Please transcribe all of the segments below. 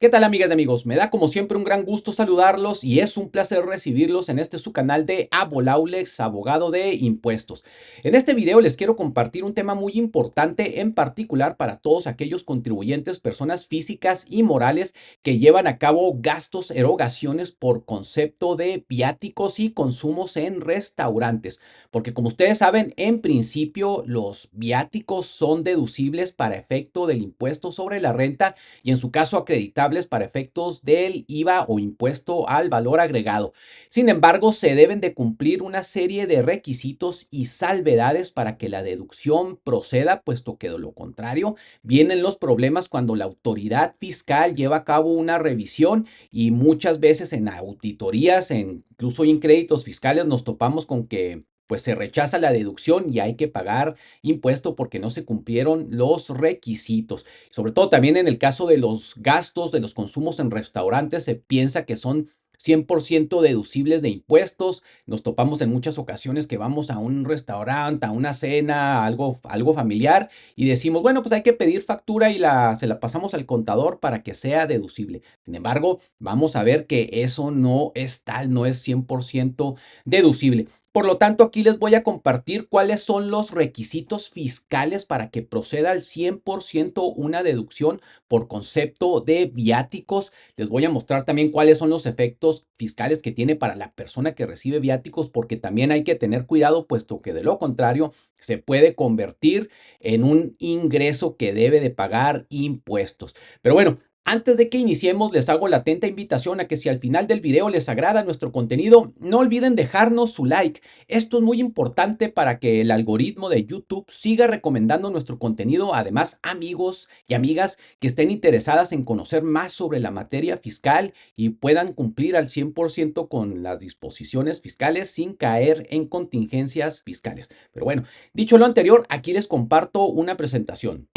¿Qué tal, amigas y amigos? Me da como siempre un gran gusto saludarlos y es un placer recibirlos en su canal de Abolaulex, abogado de impuestos. En este video les quiero compartir un tema muy importante, en particular para todos aquellos contribuyentes, personas físicas y morales que llevan a cabo gastos, erogaciones por concepto de viáticos y consumos en restaurantes. Porque como ustedes saben, en principio los viáticos son deducibles para efecto del impuesto sobre la renta y en su caso acreditables para efectos del IVA o impuesto al valor agregado. Sin embargo, se deben de cumplir una serie de requisitos y salvedades para que la deducción proceda, puesto que de lo contrario vienen los problemas cuando la autoridad fiscal lleva a cabo una revisión y muchas veces en auditorías, incluso en créditos fiscales, nos topamos con que pues se rechaza la deducción y hay que pagar impuesto porque no se cumplieron los requisitos. Sobre todo también en el caso de los gastos, de los consumos en restaurantes, se piensa que son 100% deducibles de impuestos. Nos topamos en muchas ocasiones que vamos a un restaurante, a una cena, algo familiar y decimos, bueno, pues hay que pedir factura y se la pasamos al contador para que sea deducible. Sin embargo, vamos a ver que eso no es tal, no es 100% deducible. Por lo tanto, aquí les voy a compartir cuáles son los requisitos fiscales para que proceda al 100% una deducción por concepto de viáticos. Les voy a mostrar también cuáles son los efectos fiscales que tiene para la persona que recibe viáticos, porque también hay que tener cuidado, puesto que de lo contrario se puede convertir en un ingreso que debe de pagar impuestos. Pero bueno, antes de que iniciemos, les hago la atenta invitación a que si al final del video les agrada nuestro contenido, no olviden dejarnos su like. Esto es muy importante para que el algoritmo de YouTube siga recomendando nuestro contenido, además amigos y amigas que estén interesadas en conocer más sobre la materia fiscal y puedan cumplir al 100% con las disposiciones fiscales sin caer en contingencias fiscales. Pero bueno, dicho lo anterior, aquí les comparto una presentación.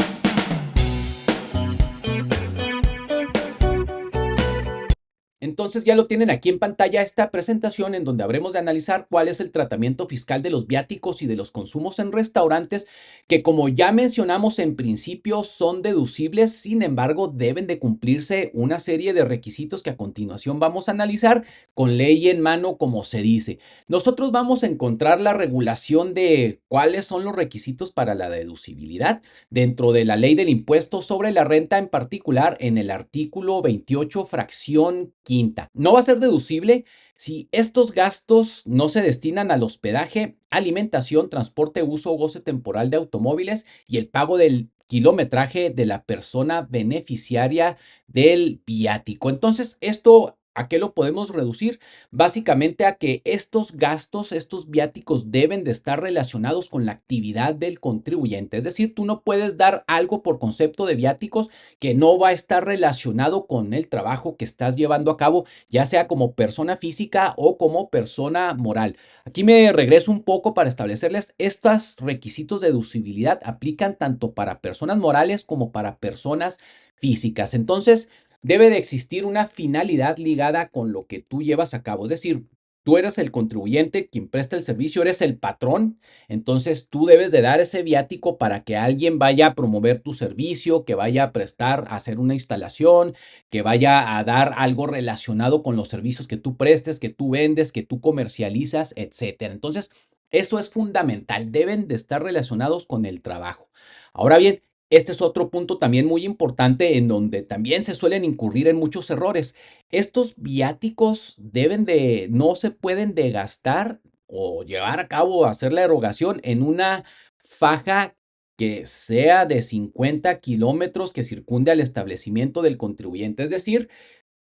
Entonces ya lo tienen aquí en pantalla esta presentación en donde habremos de analizar cuál es el tratamiento fiscal de los viáticos y de los consumos en restaurantes que, como ya mencionamos, en principio son deducibles. Sin embargo, deben de cumplirse una serie de requisitos que a continuación vamos a analizar con ley en mano, como se dice. Nosotros vamos a encontrar la regulación de cuáles son los requisitos para la deducibilidad dentro de la ley del impuesto sobre la renta, en particular en el artículo 28, fracción quinta. No va a ser deducible si estos gastos no se destinan al hospedaje, alimentación, transporte, uso o goce temporal de automóviles y el pago del kilometraje de la persona beneficiaria del viático. Entonces, esto, ¿a qué lo podemos reducir? Básicamente a que estos gastos, estos viáticos deben de estar relacionados con la actividad del contribuyente. Es decir, tú no puedes dar algo por concepto de viáticos que no va a estar relacionado con el trabajo que estás llevando a cabo, ya sea como persona física o como persona moral. Aquí me regreso un poco para establecerles estos requisitos de deducibilidad aplican tanto para personas morales como para personas físicas. Entonces, debe de existir una finalidad ligada con lo que tú llevas a cabo. Es decir, tú eres el contribuyente, quien presta el servicio, eres el patrón, entonces tú debes de dar ese viático para que alguien vaya a promover tu servicio, que vaya a prestar, a hacer una instalación, que vaya a dar algo relacionado con los servicios que tú prestes, que tú vendes, que tú comercializas, etcétera. Entonces, eso es fundamental, deben de estar relacionados con el trabajo. Ahora bien, este es otro punto también muy importante en donde también se suelen incurrir en muchos errores. Estos viáticos no se pueden de gastar o llevar a cabo, hacer la erogación en una faja que sea de 50 kilómetros que circunde al establecimiento del contribuyente. Es decir,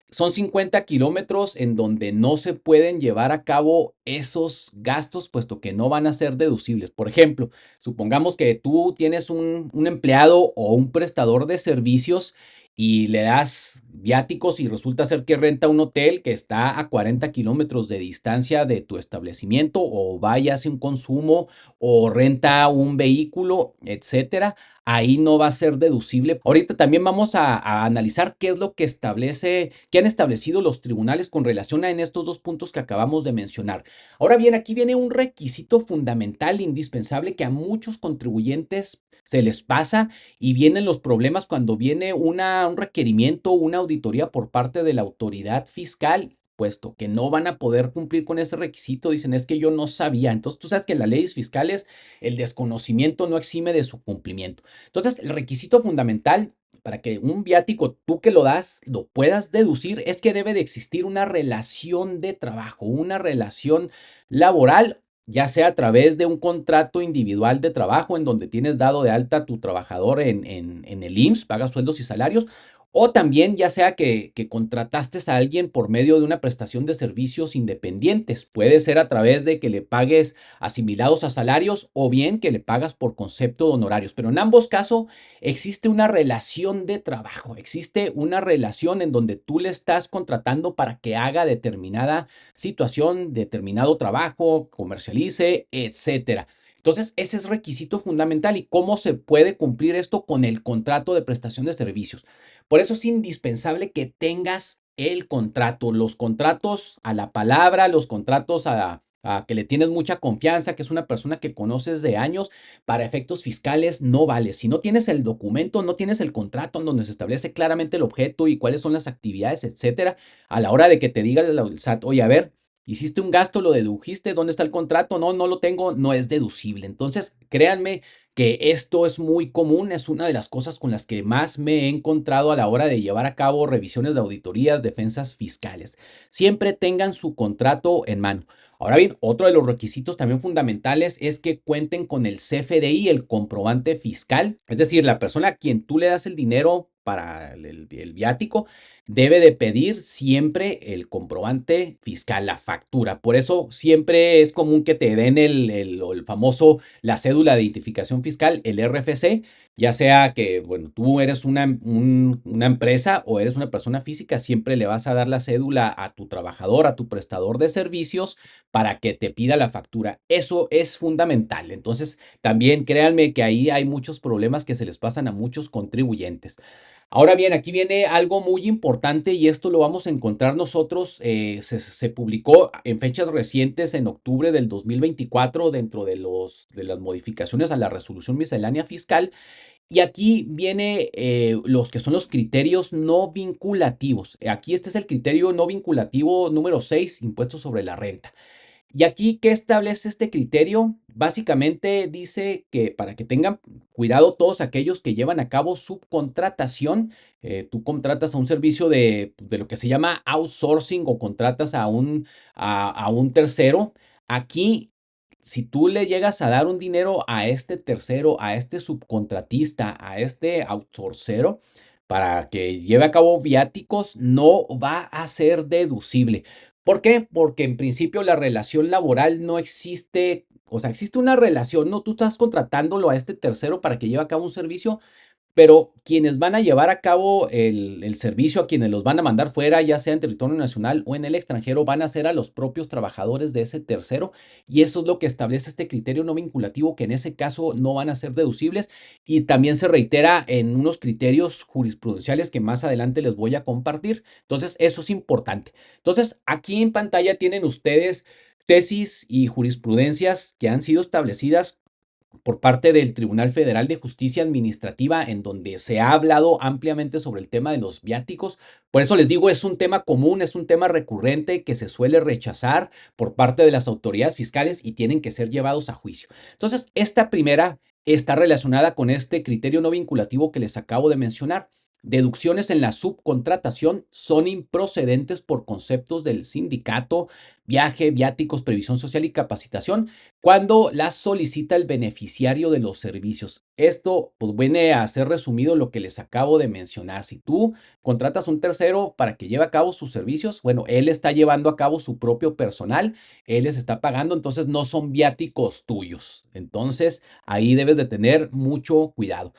son 50 kilómetros en donde no se pueden llevar a cabo esos gastos, puesto que no van a ser deducibles. Por ejemplo, supongamos que tú tienes un empleado o un prestador de servicios y le das viáticos y resulta ser que renta un hotel que está a 40 kilómetros de distancia de tu establecimiento o vaya a hacer un consumo o renta un vehículo, etcétera. ahí no va a ser deducible. Ahorita también vamos a analizar qué es lo que qué han establecido los tribunales con relación a en estos dos puntos que acabamos de mencionar. Ahora bien, aquí viene un requisito fundamental, indispensable, que a muchos contribuyentes se les pasa y vienen los problemas cuando viene un requerimiento, una auditoría por parte de la autoridad fiscal, puesto que no van a poder cumplir con ese requisito. Dicen, es que yo no sabía. Entonces, tú sabes que en las leyes fiscales el desconocimiento no exime de su cumplimiento. Entonces, el requisito fundamental para que un viático, tú que lo das, lo puedas deducir, es que debe de existir una relación de trabajo, una relación laboral, ya sea a través de un contrato individual de trabajo en donde tienes dado de alta a tu trabajador en el IMSS, pagas sueldos y salarios, o también ya sea que contrataste a alguien por medio de una prestación de servicios independientes. Puede ser a través de que le pagues asimilados a salarios o bien que le pagas por concepto de honorarios. Pero en ambos casos existe una relación de trabajo, existe una relación en donde tú le estás contratando para que haga determinada situación, determinado trabajo, comercialice, etcétera. Entonces, ese es requisito fundamental. ¿Y cómo se puede cumplir esto con el contrato de prestación de servicios? Por eso es indispensable que tengas el contrato, los contratos a la palabra, los contratos a que le tienes mucha confianza, que es una persona que conoces de años, para efectos fiscales no vale. Si no tienes el documento, no tienes el contrato en donde se establece claramente el objeto y cuáles son las actividades, etcétera, a la hora de que te diga el SAT, oye, a ver, hiciste un gasto, lo dedujiste, ¿dónde está el contrato? No, no lo tengo, no es deducible. Entonces, créanme que esto es muy común, es una de las cosas con las que más me he encontrado a la hora de llevar a cabo revisiones de auditorías, defensas fiscales. Siempre tengan su contrato en mano. Ahora bien, otro de los requisitos también fundamentales es que cuenten con el CFDI, el comprobante fiscal, es decir, la persona a quien tú le das el dinero para el viático debe de pedir siempre el comprobante fiscal, la factura. Por eso siempre es común que te den el famoso, la cédula de identificación fiscal, el RFC, ya sea que, bueno, tú eres una empresa o eres una persona física, siempre le vas a dar la cédula a tu trabajador, a tu prestador de servicios para que te pida la factura. Eso es fundamental. Entonces, también créanme que ahí hay muchos problemas que se les pasan a muchos contribuyentes. Ahora bien, aquí viene algo muy importante y esto lo vamos a encontrar nosotros. Se publicó en fechas recientes, en octubre del 2024, dentro de las modificaciones a la resolución miscelánea fiscal. Y aquí viene los que son los criterios no vinculativos. Aquí este es el criterio no vinculativo número 6, impuestos sobre la renta. Y aquí, ¿qué establece este criterio? Básicamente dice que para que tengan cuidado todos aquellos que llevan a cabo subcontratación, tú contratas a un servicio de lo que se llama outsourcing o contratas a un tercero. Aquí, si tú le llegas a dar un dinero a este tercero, a este subcontratista, a este outsourcero, para que lleve a cabo viáticos, no va a ser deducible. ¿Por qué? Porque en principio la relación laboral no existe, o sea, existe una relación, no, tú estás contratándolo a este tercero para que lleve a cabo un servicio, pero quienes van a llevar a cabo el servicio, a quienes los van a mandar fuera, ya sea en territorio nacional o en el extranjero, van a ser a los propios trabajadores de ese tercero. Y eso es lo que establece este criterio no vinculativo, que en ese caso no van a ser deducibles. Y también se reitera en unos criterios jurisprudenciales que más adelante les voy a compartir. Entonces, eso es importante. Entonces, aquí en pantalla tienen ustedes tesis y jurisprudencias que han sido establecidas por parte del Tribunal Federal de Justicia Administrativa, en donde se ha hablado ampliamente sobre el tema de los viáticos. Por eso les digo, es un tema común, es un tema recurrente que se suele rechazar por parte de las autoridades fiscales y tienen que ser llevados a juicio. Entonces, esta primera está relacionada con este criterio no vinculativo que les acabo de mencionar. Deducciones en la subcontratación son improcedentes por conceptos del sindicato, viaje, viáticos, previsión social y capacitación cuando las solicita el beneficiario de los servicios. Esto pues viene a ser resumido lo que les acabo de mencionar. Si tú contratas un tercero para que lleve a cabo sus servicios, bueno, él está llevando a cabo su propio personal, él les está pagando, entonces no son viáticos tuyos. Entonces ahí debes de tener mucho cuidado.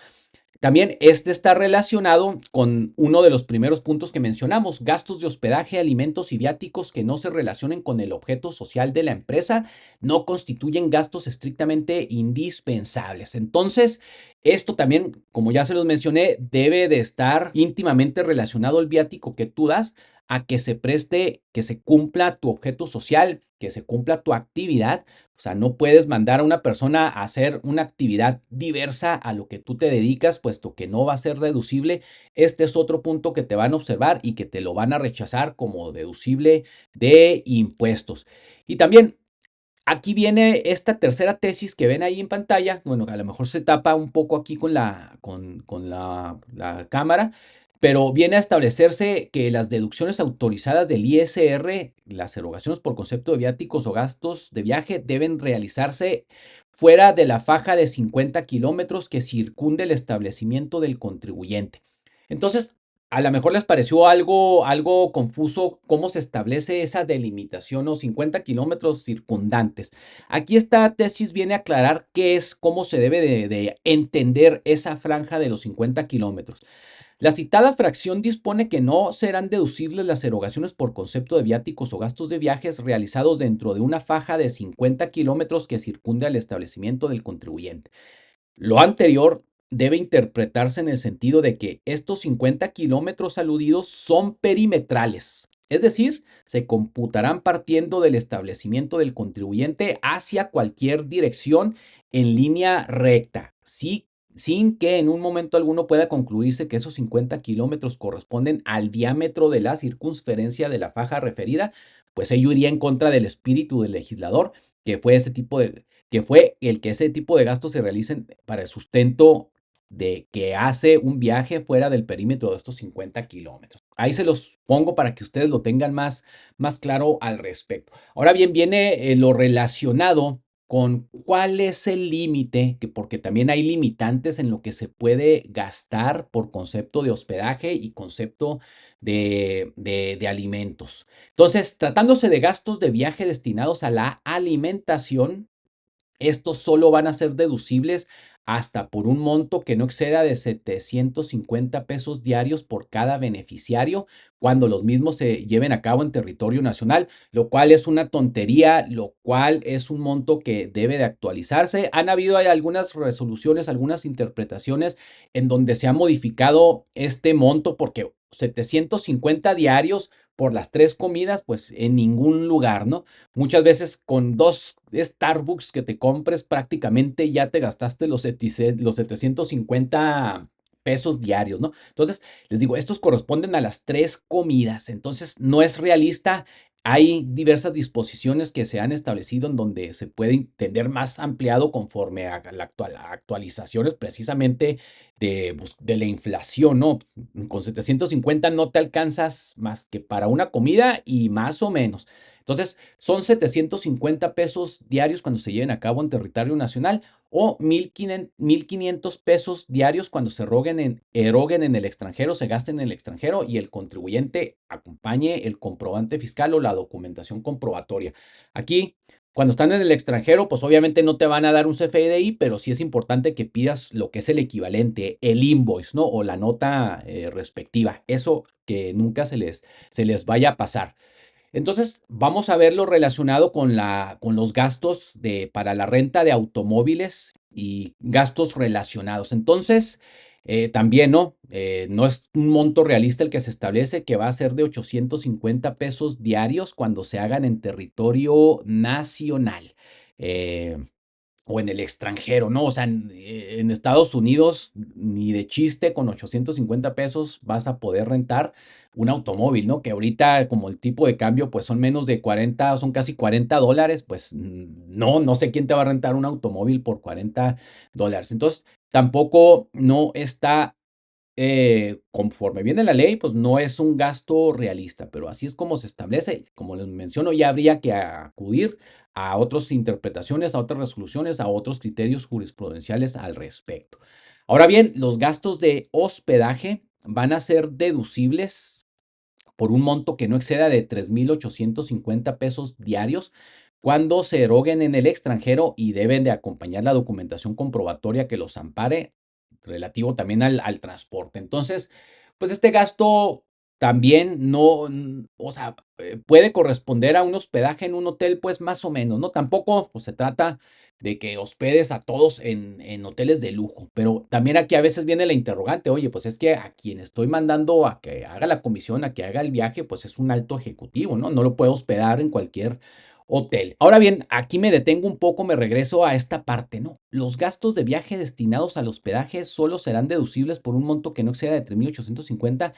También este está relacionado con uno de los primeros puntos que mencionamos, gastos de hospedaje, alimentos y viáticos que no se relacionen con el objeto social de la empresa, no constituyen gastos estrictamente indispensables. Entonces, esto también, como ya se los mencioné, debe de estar íntimamente relacionado el viático que tú das a que se preste, que se cumpla tu objeto social, que se cumpla tu actividad. O sea, no puedes mandar a una persona a hacer una actividad diversa a lo que tú te dedicas, puesto que no va a ser deducible. Este es otro punto que te van a observar y que te lo van a rechazar como deducible de impuestos. Y también aquí viene esta tercera tesis que ven ahí en pantalla. Bueno, a lo mejor se tapa un poco aquí con la cámara, pero viene a establecerse que las deducciones autorizadas del ISR, las erogaciones por concepto de viáticos o gastos de viaje, deben realizarse fuera de la faja de 50 kilómetros que circunde el establecimiento del contribuyente. Entonces, a lo mejor les pareció algo confuso cómo se establece esa delimitación o 50 kilómetros circundantes. Aquí esta tesis viene a aclarar qué es, cómo se debe de entender esa franja de los 50 kilómetros. La citada fracción dispone que no serán deducibles las erogaciones por concepto de viáticos o gastos de viajes realizados dentro de una faja de 50 kilómetros que circunde al establecimiento del contribuyente. Lo anterior debe interpretarse en el sentido de que estos 50 kilómetros aludidos son perimetrales, es decir, se computarán partiendo del establecimiento del contribuyente hacia cualquier dirección en línea recta, sí, sin que en un momento alguno pueda concluirse que esos 50 kilómetros corresponden al diámetro de la circunferencia de la faja referida, pues ello iría en contra del espíritu del legislador, que fue ese tipo de gastos se realicen para el sustento de que hace un viaje fuera del perímetro de estos 50 kilómetros. Ahí se los pongo para que ustedes lo tengan más claro al respecto. Ahora bien, viene lo relacionado con cuál es el límite, que porque también hay limitantes en lo que se puede gastar por concepto de hospedaje y concepto de alimentos. Entonces, tratándose de gastos de viaje destinados a la alimentación, estos solo van a ser deducibles hasta por un monto que no exceda de 750 pesos diarios por cada beneficiario cuando los mismos se lleven a cabo en territorio nacional, lo cual es una tontería, lo cual es un monto que debe de actualizarse. Hay algunas resoluciones, algunas interpretaciones en donde se ha modificado este monto porque 750 diarios por las tres comidas, pues en ningún lugar, ¿no? Muchas veces con dos Starbucks que te compres prácticamente ya te gastaste los 750 pesos diarios, ¿no? Entonces, les digo, estos corresponden a las tres comidas, entonces no es realista. Hay diversas disposiciones que se han establecido en donde se puede entender más ampliado conforme a la actualizaciones precisamente de la inflación, ¿no? Con 750 no te alcanzas más que para una comida y más o menos. Entonces, son 750 pesos diarios cuando se lleven a cabo en territorio nacional o 1,500 pesos diarios cuando se eroguen en el extranjero, se gasten en el extranjero y el contribuyente acompañe el comprobante fiscal o la documentación comprobatoria. Aquí, cuando están en el extranjero, pues obviamente no te van a dar un CFDI, pero sí es importante que pidas lo que es el equivalente, el invoice, ¿no? O la nota respectiva. Eso que nunca se les vaya a pasar. Entonces, vamos a verlo relacionado con los gastos para la renta de automóviles y gastos relacionados. Entonces, también no es un monto realista el que se establece, que va a ser de 850 pesos diarios cuando se hagan en territorio nacional. Eh, o en el extranjero, ¿no? O sea, en Estados Unidos, ni de chiste, con 850 pesos vas a poder rentar un automóvil, ¿no? Que ahorita, como el tipo de cambio, pues son menos de 40, son casi $40, pues no sé quién te va a rentar un automóvil por $40. Entonces, tampoco no está conforme viene la ley, pues no es un gasto realista, pero así es como se establece. Como les menciono, ya habría que acudir a otras interpretaciones, a otras resoluciones, a otros criterios jurisprudenciales al respecto. Ahora bien, los gastos de hospedaje van a ser deducibles por un monto que no exceda de 3,850 pesos diarios cuando se eroguen en el extranjero y deben de acompañar la documentación comprobatoria que los ampare relativo también al transporte. Entonces, pues este gasto también no, o sea, puede corresponder a un hospedaje en un hotel, pues más o menos, ¿no? Tampoco pues, se trata de que hospedes a todos en hoteles de lujo, pero también aquí a veces viene la interrogante, oye, pues es que a quien estoy mandando a que haga la comisión, a que haga el viaje, pues es un alto ejecutivo, ¿no? No lo puedo hospedar en cualquier hotel. Ahora bien, aquí me detengo un poco, me regreso a esta parte, ¿no? Los gastos de viaje destinados al hospedaje solo serán deducibles por un monto que no exceda de 3,850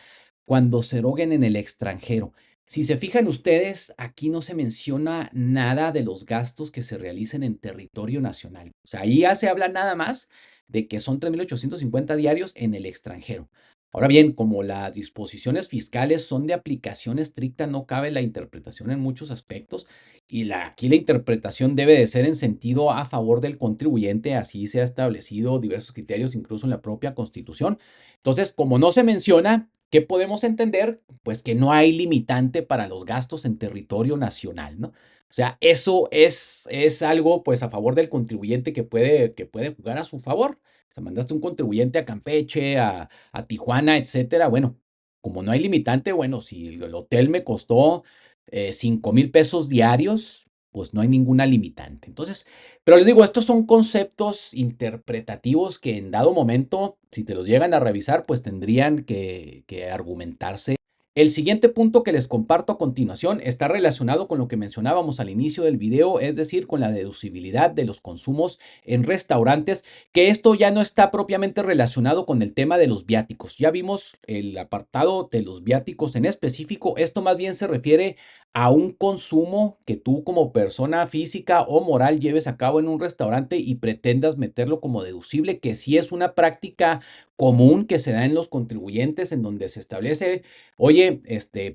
cuando se eroguen en el extranjero. Si se fijan ustedes, aquí no se menciona nada de los gastos que se realicen en territorio nacional. O sea, ahí ya se habla nada más de que son 3,850 diarios en el extranjero. Ahora bien, como las disposiciones fiscales son de aplicación estricta, no cabe la interpretación en muchos aspectos y aquí la interpretación debe de ser en sentido a favor del contribuyente, así se ha establecido diversos criterios, incluso en la propia Constitución. Entonces, como no se menciona, ¿qué podemos entender? Pues que no hay limitante para los gastos en territorio nacional, ¿no? O sea, eso es algo pues a favor del contribuyente que puede jugar a su favor. O sea, mandaste un contribuyente a Campeche, a Tijuana, etcétera. Bueno, como no hay limitante, bueno, si el hotel me costó 5,000 pesos diarios, pues no hay ninguna limitante. Entonces, pero les digo, estos son conceptos interpretativos que en dado momento, si te los llegan a revisar, pues tendrían que argumentarse. El siguiente punto que les comparto a continuación está relacionado con lo que mencionábamos al inicio del video, es decir, con la deducibilidad de los consumos en restaurantes, que esto ya no está propiamente relacionado con el tema de los viáticos. Ya vimos el apartado de los viáticos en específico. Esto más bien se refiere a un consumo que tú como persona física o moral lleves a cabo en un restaurante y pretendas meterlo como deducible, que sí es una práctica común que se da en los contribuyentes, en donde se establece, oye,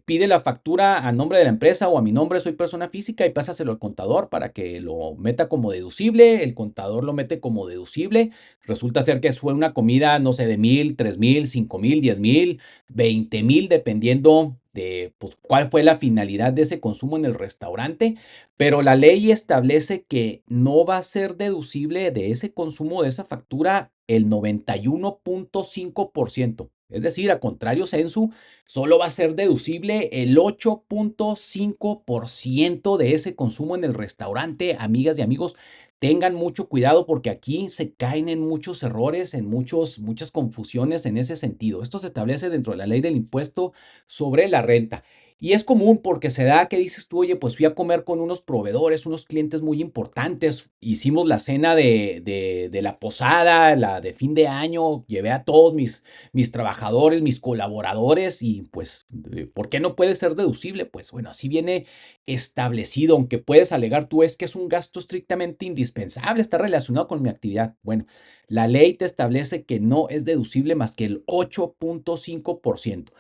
pide la factura a nombre de la empresa o a mi nombre, soy persona física, y pásaselo al contador para que lo meta como deducible. El contador lo mete como deducible. Resulta ser que fue una comida, no sé, de 1,000, 3,000, 5,000, 10,000, 20,000, dependiendo de pues, cuál fue la finalidad de ese consumo en el restaurante, pero la ley establece que no va a ser deducible de ese consumo, de esa factura, el 91,5%. Es decir, a contrario censu, solo va a ser deducible el 8,5% de ese consumo en el restaurante. Amigas y amigos, tengan mucho cuidado porque aquí se caen en muchos errores, en muchas confusiones en ese sentido. Esto se establece dentro de la ley del impuesto sobre la renta. Y es común porque se da que dices tú, oye, pues fui a comer con unos proveedores, unos clientes muy importantes, hicimos la cena de la posada, la de fin de año, llevé a todos mis trabajadores, mis colaboradores y pues, ¿por qué no puede ser deducible? Pues bueno, así viene establecido, aunque puedes alegar tú es que es un gasto estrictamente indispensable, está relacionado con mi actividad. Bueno, la ley te establece que no es deducible más que el 8,5%.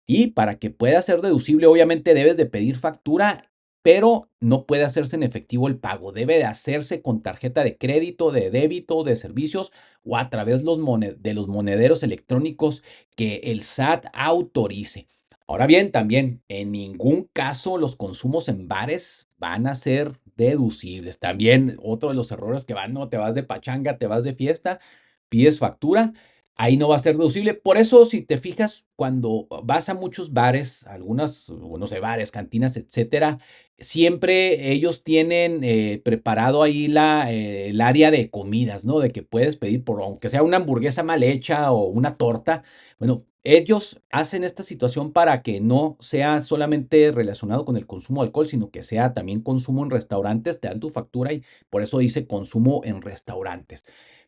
Y para que pueda ser deducible, obviamente debes de pedir factura, pero no puede hacerse en efectivo el pago. Debe de hacerse con tarjeta de crédito, de débito, de servicios o a través de los monederos electrónicos que el SAT autorice. Ahora bien, también en ningún caso los consumos en bares van a ser deducibles. También otro de los errores que van, no te vas de pachanga, te vas de fiesta, pides factura, ahí no va a ser deducible. Por eso, si te fijas, cuando vas a muchos bares, algunas, o no sé, bares, cantinas, etcétera, siempre ellos tienen preparado ahí el área de comidas, ¿no? De que puedes pedir por, aunque sea una hamburguesa mal hecha o una torta. Bueno, ellos hacen esta situación para que no sea solamente relacionado con el consumo de alcohol, sino que sea también consumo en restaurantes. Te dan tu factura y por eso dice consumo en restaurantes.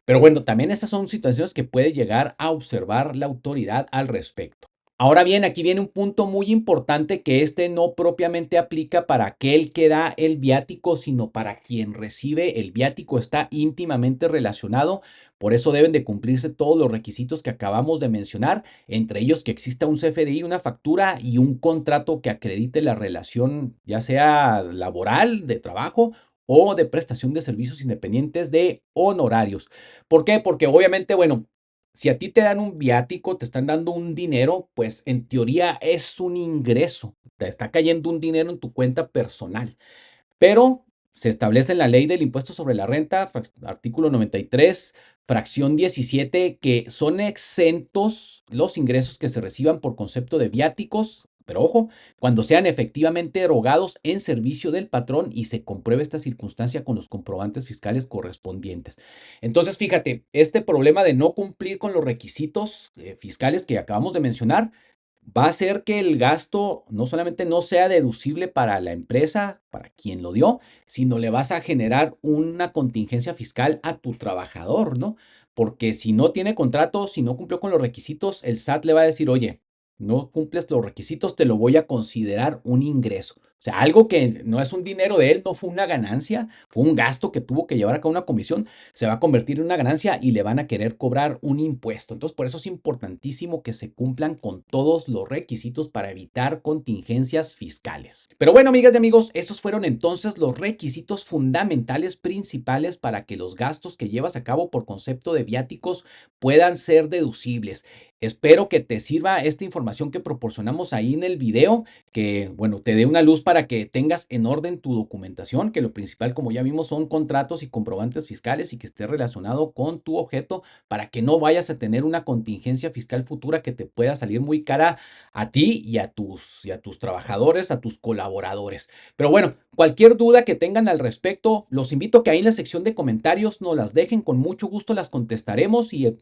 Pero bueno, también esas son situaciones que puede llegar a observar la autoridad al respecto. Ahora bien, aquí viene un punto muy importante que no propiamente aplica para aquel que da el viático, sino para quien recibe el viático. Está íntimamente relacionado, por eso deben de cumplirse todos los requisitos que acabamos de mencionar, entre ellos que exista un CFDI, una factura y un contrato que acredite la relación, ya sea laboral, de trabajo o de prestación de servicios independientes de honorarios. ¿Por qué? Porque obviamente, bueno, si a ti te dan un viático, te están dando un dinero, pues en teoría es un ingreso, te está cayendo un dinero en tu cuenta personal, pero se establece en la ley del impuesto sobre la renta, artículo 93, fracción 17, que son exentos los ingresos que se reciban por concepto de viáticos, pero ojo, cuando sean efectivamente erogados en servicio del patrón y se compruebe esta circunstancia con los comprobantes fiscales correspondientes. Entonces, fíjate, este problema de no cumplir con los requisitos fiscales que acabamos de mencionar va a hacer que el gasto no solamente no sea deducible para la empresa, para quien lo dio, sino le vas a generar una contingencia fiscal a tu trabajador, ¿no? Porque si no tiene contrato, si no cumplió con los requisitos, el SAT le va a decir, oye, no cumples los requisitos, te lo voy a considerar un ingreso. O sea, algo que no es un dinero de él, no fue una ganancia, fue un gasto que tuvo que llevar a cabo una comisión, se va a convertir en una ganancia y le van a querer cobrar un impuesto. Entonces, por eso es importantísimo que se cumplan con todos los requisitos para evitar contingencias fiscales. Pero bueno, amigas y amigos, estos fueron entonces los requisitos fundamentales principales para que los gastos que llevas a cabo por concepto de viáticos puedan ser deducibles. Espero que te sirva esta información que proporcionamos ahí en el video, que bueno, te dé una luz para que tengas en orden tu documentación, que lo principal, como ya vimos, son contratos y comprobantes fiscales y que esté relacionado con tu objeto para que no vayas a tener una contingencia fiscal futura que te pueda salir muy cara a ti y a tus trabajadores, a tus colaboradores. Pero bueno, cualquier duda que tengan al respecto, los invito a que ahí en la sección de comentarios nos las dejen, con mucho gusto las contestaremos y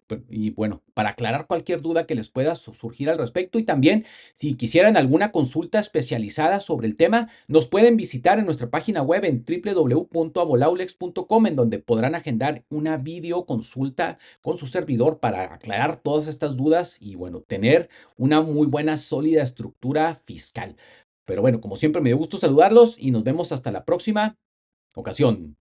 bueno, para aclarar cualquier duda que les pueda surgir al respecto. Y también, si quisieran alguna consulta especializada sobre el tema, nos pueden visitar en nuestra página web en www.abolaulex.com, en donde podrán agendar una videoconsulta con su servidor para aclarar todas estas dudas y bueno, tener una muy buena, sólida estructura fiscal. Pero bueno, como siempre, me dio gusto saludarlos y nos vemos hasta la próxima ocasión.